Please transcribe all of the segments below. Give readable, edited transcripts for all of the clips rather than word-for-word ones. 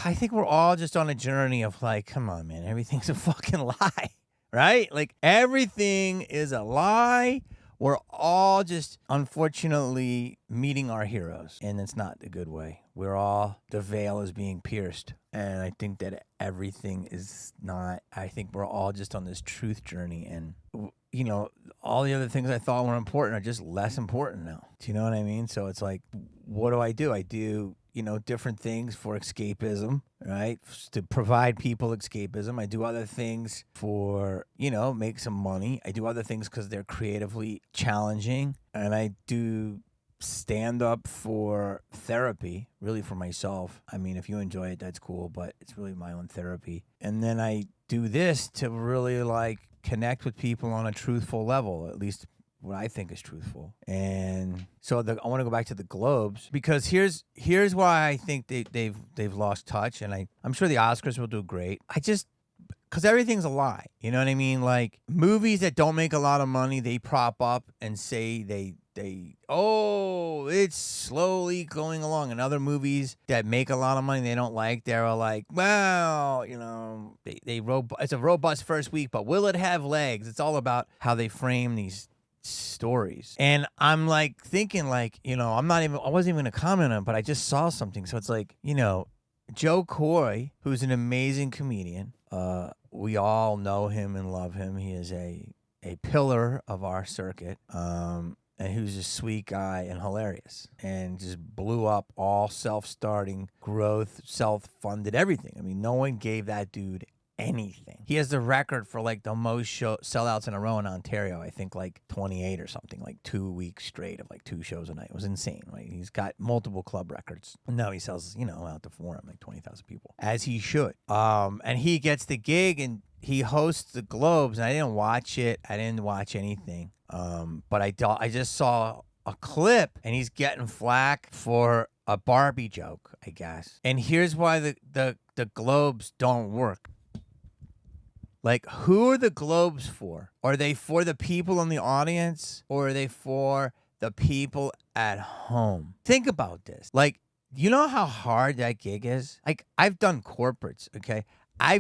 I think we're all just on a journey of like, come on, man, everything's a fucking lie, right? Like everything is a lie. We're all just unfortunately meeting our heroes, and it's not a good way. The veil is being pierced, and I think that everything is not. I think we're all just on this truth journey, and all the other things I thought were important are just less important now. Do you know what I mean? So it's like, what do? I do, different things for escapism, right? To provide people escapism. I do other things for, make some money. I do other things because they're creatively challenging. And I do stand up for therapy, really for myself. I mean, if you enjoy it, that's cool, but it's really my own therapy. And then I do this to really like connect with people on a truthful level, at least what I think is truthful. And so I want to go back to the Globes, because here's why I think they've lost touch, and I'm sure the Oscars will do great. Because everything's a lie. You know what I mean? Like movies that don't make a lot of money, they prop up and say it's slowly going along. And other movies that make a lot of money they don't like, they're like, well, it's a robust first week, but will it have legs? It's all about how they frame these stories. And I'm like thinking like, I wasn't even gonna comment on it, but I just saw something. So it's like, Joe Coy, who's an amazing comedian, we all know him and love him. He is a pillar of our circuit, and who's a sweet guy and hilarious, and just blew up, all self-starting growth, self-funded everything. I mean, no one gave that dude anything. He has the record for like the most sellouts in a row in Ontario. I think like 28 or something, like 2 weeks straight of like 2 shows a night. It was insane, right? He's got multiple club records. And now he sells, out the Forum like 20,000 people, as he should. And he gets the gig and he hosts the Globes. And I didn't watch it. I didn't watch anything. But I just saw a clip, and he's getting flack for a Barbie joke, I guess. And here's why the Globes don't work. Like, who are the Globes for? Are they for the people in the audience, or are they for the people at home? Think about this. Like, you know how hard that gig is? Like, I've done corporates, okay? I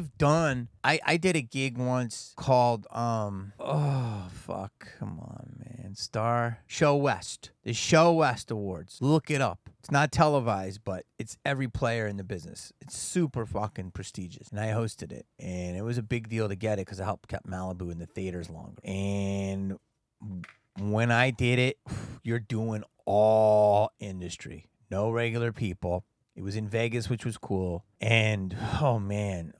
did a gig once called, come on, man. Show West. The Show West Awards. Look it up. It's not televised, but it's every player in the business. It's super fucking prestigious. And I hosted it. And it was a big deal to get it because it helped keep Malibu in the theaters longer. And when I did it, you're doing all industry. No regular people. It was in Vegas, which was cool. And, oh, man,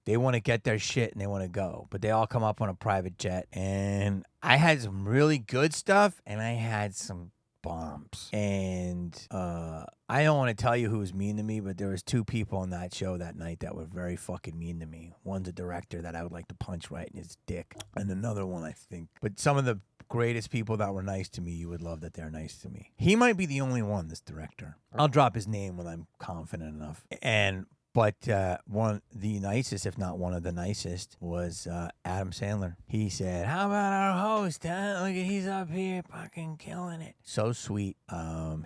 they want to get their shit and they want to go. But they all come up on a private jet. And I had some really good stuff, and I had some bombs. And I don't want to tell you who was mean to me, but there was 2 people on that show that night that were very fucking mean to me. One's a director that I would like to punch right in his dick. And another one, I think. But some of the greatest people that were nice to me, you would love that they're nice to me. He might be the only one, this director. I'll drop his name when I'm confident enough. But the nicest, if not one of the nicest, was Adam Sandler. He said, "How about our host, huh? Look at, he's up here fucking killing it." So sweet.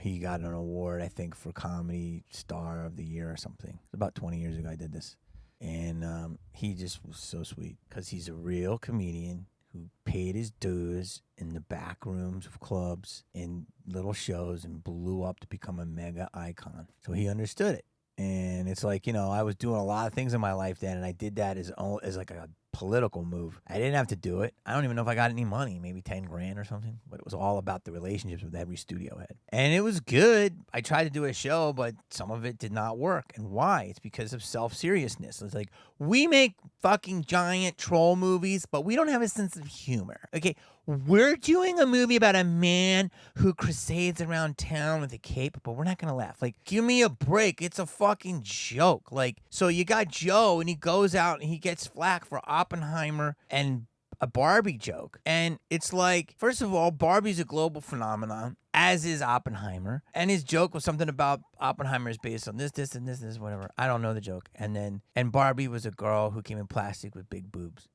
He got an award, I think, for Comedy Star of the Year or something. It's about 20 years ago I did this. And he just was so sweet because he's a real comedian who paid his dues in the back rooms of clubs and little shows and blew up to become a mega icon. So he understood it. And it's like, I was doing a lot of things in my life then, and I did that as like a political move. I didn't have to do it. I don't even know if I got any money, maybe 10 grand or something, but it was all about the relationships with every studio head. And it was good. I tried to do a show, but some of it did not work. And why? It's because of self-seriousness. It's like, we make fucking giant troll movies, but we don't have a sense of humor. Okay, we're doing a movie about a man who crusades around town with a cape, but we're not going to laugh. Like, give me a break. It's a fucking joke. Like, so you got Joe, and he goes out and he gets flack for Oppenheimer and a Barbie joke. And it's like, first of all, Barbie's a global phenomenon, as is Oppenheimer. And his joke was something about Oppenheimer is based on this, and this, whatever. I don't know the joke. And Barbie was a girl who came in plastic with big boobs.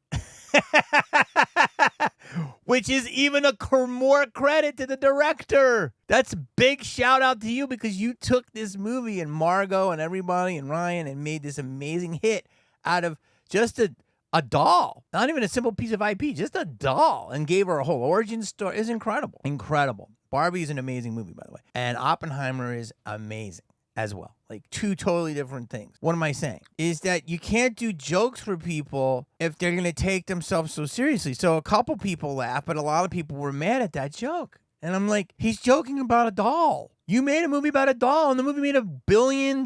which is even more credit to the director. That's a big shout out to you because you took this movie and Margot and everybody and Ryan and made this amazing hit out of just a doll. Not even a simple piece of IP, just a doll, and gave her a whole origin story. It's incredible. Incredible. Barbie is an amazing movie, by the way. And Oppenheimer is amazing as well. Like two totally different things. What am I saying? Is that you can't do jokes for people if they're going to take themselves so seriously. So a couple people laugh, but a lot of people were mad at that joke. And I'm like, he's joking about a doll. You made a movie about a doll, and the movie made $1.5 billion.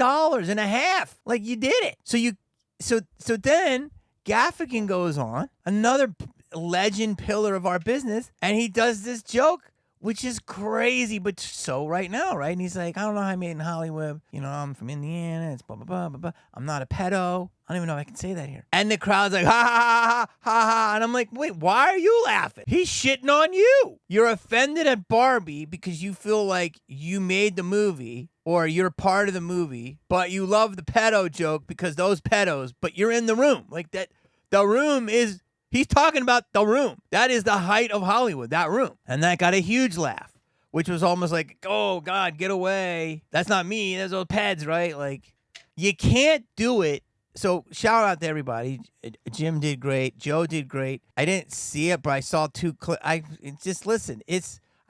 Like, you did it. So then Gaffigan goes on, another legend pillar of our business, and he does this joke, which is crazy, but so right now, right? And he's like, I don't know how I made it in Hollywood. You know, I'm from Indiana. It's blah, blah, blah, blah, blah. I'm not a pedo. I don't even know if I can say that here. And the crowd's like, ha, ha, ha, ha, ha. And I'm like, wait, why are you laughing? He's shitting on you. You're offended at Barbie because you feel like you made the movie or you're part of the movie, but you love the pedo joke because those pedos, but you're in the room. Like that, the room is... He's talking about The Room. That is the height of Hollywood, that room. And that got a huge laugh, which was almost like, oh, God, get away. That's not me. That's those peds, right? Like, you can't do it. So shout out to everybody. Jim did great. Joe did great. I didn't see it, but I saw two clips. Just listen. I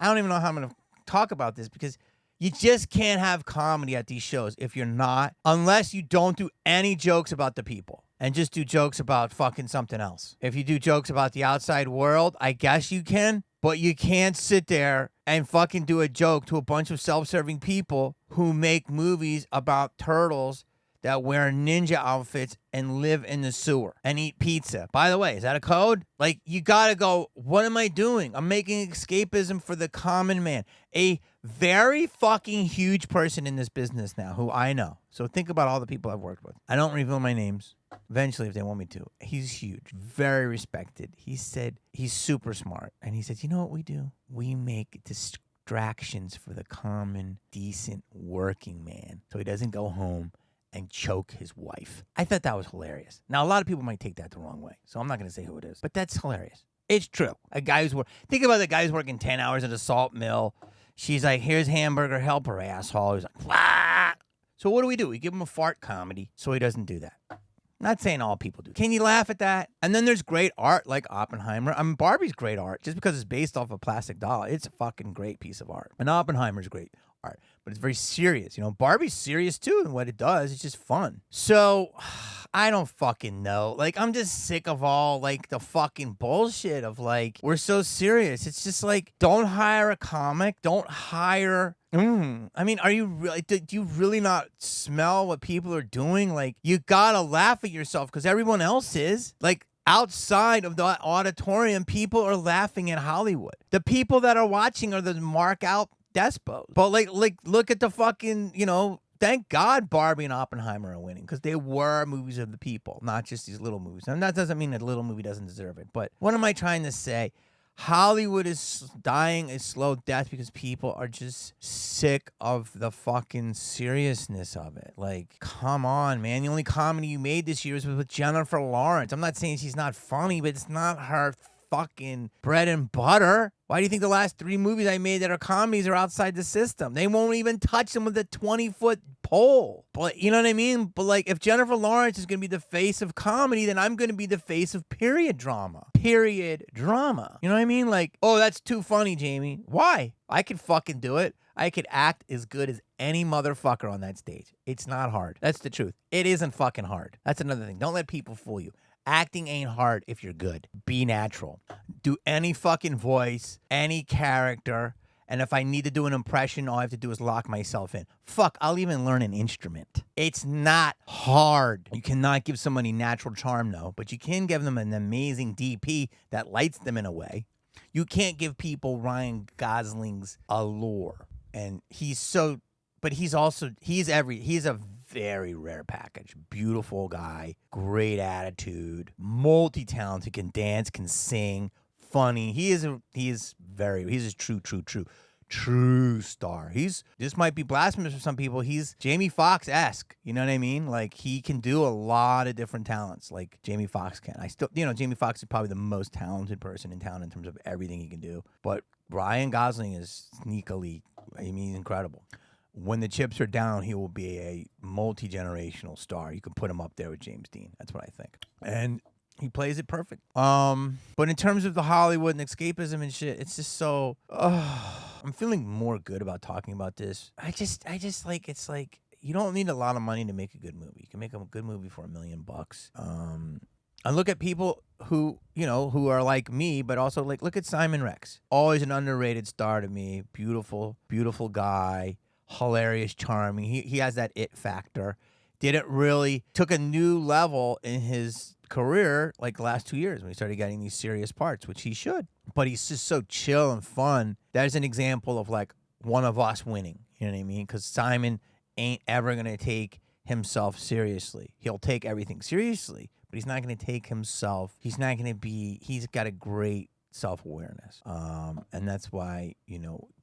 don't even know how I'm going to talk about this because you just can't have comedy at these shows if you're not, unless you don't do any jokes about the people. And just do jokes about fucking something else. If you do jokes about the outside world, I guess you can. But you can't sit there and fucking do a joke to a bunch of self-serving people who make movies about turtles that wear ninja outfits and live in the sewer and eat pizza. By the way, is that a code? Like, you gotta go, what am I doing? I'm making escapism for the common man. A very fucking huge person in this business now who I know. So think about all the people I've worked with. I don't reveal my names. Eventually, if they want me to. He's huge. Very respected. He said he's super smart. And he said, you know what we do? We make distractions for the common, decent working man so he doesn't go home and choke his wife. I thought that was hilarious. Now, a lot of people might take that the wrong way, so I'm not going to say who it is, but that's hilarious. It's true. A guy who's think about the guy who's working 10 hours at a salt mill. She's like, here's hamburger, help her, asshole. He's like, ah. So what do? We give him a fart comedy so he doesn't do that. Not saying all people do. Can you laugh at that? And then there's great art like Oppenheimer. I mean, Barbie's great art. Just because it's based off a plastic doll, it's a fucking great piece of art. And Oppenheimer's great art, but it's very serious. You know, Barbie's serious too, and what it does, it's just fun. So, I don't fucking know. Like, I'm just sick of all, like, the fucking bullshit of, like, we're so serious. It's just like, don't hire a comic. Don't hire... I mean, are you really? Do you really not smell what people are doing? Like, you gotta laugh at yourself because everyone else is. Like, outside of the auditorium, people are laughing at Hollywood. The people that are watching are the mark out despots. But like, look at the fucking, you know. Thank God Barbie and Oppenheimer are winning because they were movies of the people, not just these little movies. And that doesn't mean that a little movie doesn't deserve it. But what am I trying to say? Hollywood is dying a slow death because people are just sick of the fucking seriousness of it. Like, come on, man. The only comedy you made this year was with Jennifer Lawrence. I'm not saying she's not funny, but it's not her fucking bread and butter. Why do you think the last 3 movies I made that are comedies are outside the system? They won't even touch them with a 20-foot pole. But you know what I mean? But like, if Jennifer Lawrence is going to be the face of comedy, then I'm going to be the face of period drama. Period drama. You know what I mean? Like, oh, that's too funny, Jamie. Why? I could fucking do it. I could act as good as any motherfucker on that stage. It's not hard. That's the truth. It isn't fucking hard. That's another thing. Don't let people fool you. Acting ain't hard if you're good. Be natural. Do any fucking voice, any character, and if I need to do an impression, all I have to do is lock myself in. Fuck, I'll even learn an instrument. It's not hard. You cannot give somebody natural charm, though, but you can give them an amazing DP that lights them in a way. You can't give people Ryan Gosling's allure. And he's a very rare package. Beautiful guy, great attitude, multi-talented, can dance, can sing, funny. He's a true true star. This might be blasphemous for some people. He's Jamie Foxx-esque. You know what I mean? Like, he can do a lot of different talents like Jamie Foxx can. Jamie Foxx is probably the most talented person in town in terms of everything he can do. But Ryan Gosling is sneakily, he's incredible. When the chips are down, he will be a multi-generational star. You can put him up there with James Dean. That's what I think. And he plays it perfect. But in terms of the Hollywood and escapism and shit, it's just so. I'm feeling more good about talking about this. I just like, it's like, you don't need a lot of money to make a good movie. You can make a good movie for $1 million. And look at people who are like me, but also like, look at Simon Rex. Always an underrated star to me. Beautiful, beautiful guy. Hilarious, charming. He has that it factor. Took a new level in his career like the last 2 years when he started getting these serious parts, which he should. But he's just so chill and fun. That's an example of like one of us winning. You know what I mean? Because Simon ain't ever going to take himself seriously. He'll take everything seriously, but he's not going to take himself. He's got a great self-awareness. And that's why,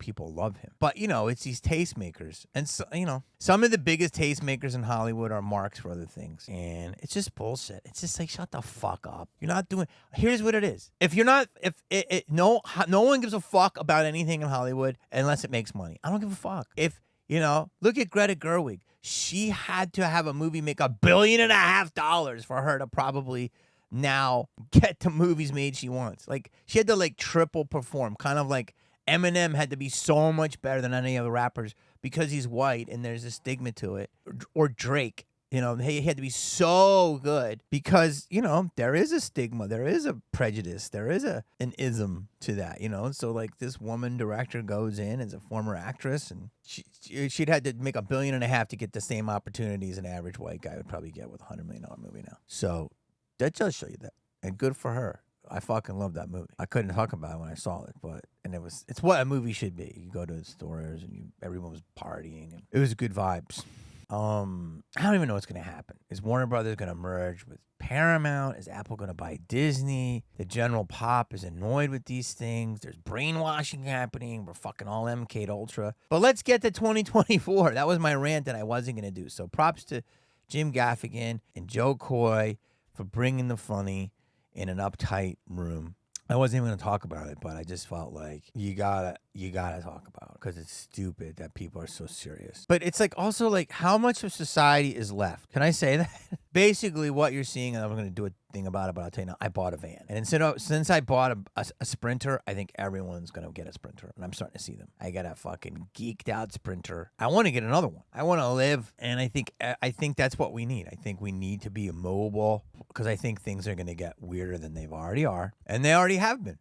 people love him. But, it's these tastemakers. And, so, some of the biggest tastemakers in Hollywood are marks for other things. And it's just bullshit. It's just like, shut the fuck up. You're not doing... Here's what it is. No one gives a fuck about anything in Hollywood unless it makes money. I don't give a fuck. Look at Greta Gerwig. She had to have a movie make $1.5 billion for her to probably... now get the movies made she wants. Like, she had to like triple perform, kind of like Eminem had to be so much better than any other rappers because he's white and there's a stigma to it. Or Drake, he had to be so good because, there is a stigma, there is a prejudice, there is an ism to that, So like this woman director goes in as a former actress and she'd had to make $1.5 billion to get the same opportunities an average white guy would probably get with a $100 million movie now. So that does show you that. And good for her. I fucking love that movie. I couldn't talk about it when I saw it, it's what a movie should be. You go to the stores and everyone was partying and it was good vibes. I don't even know what's going to happen. Is Warner Brothers going to merge with Paramount? Is Apple going to buy Disney? The general pop is annoyed with these things. There's brainwashing happening. We're fucking all MK Ultra. But let's get to 2024. That was my rant that I wasn't going to do. So props to Jim Gaffigan and Joe Coy for bringing the funny in an uptight room. I wasn't even going to talk about it, but I just felt like you gotta talk about it because it's stupid that people are so serious. But it's like also like how much of society is left? Can I say that? Basically, what you're seeing, and I'm going to do a thing about it, but I'll tell you now, I bought a van. And since I bought a Sprinter, I think everyone's going to get a Sprinter, and I'm starting to see them. I got a fucking geeked out Sprinter. I want to get another one. I want to live, and I think that's what we need. I think we need to be mobile because I think things are going to get weirder than they already are, and they already have been.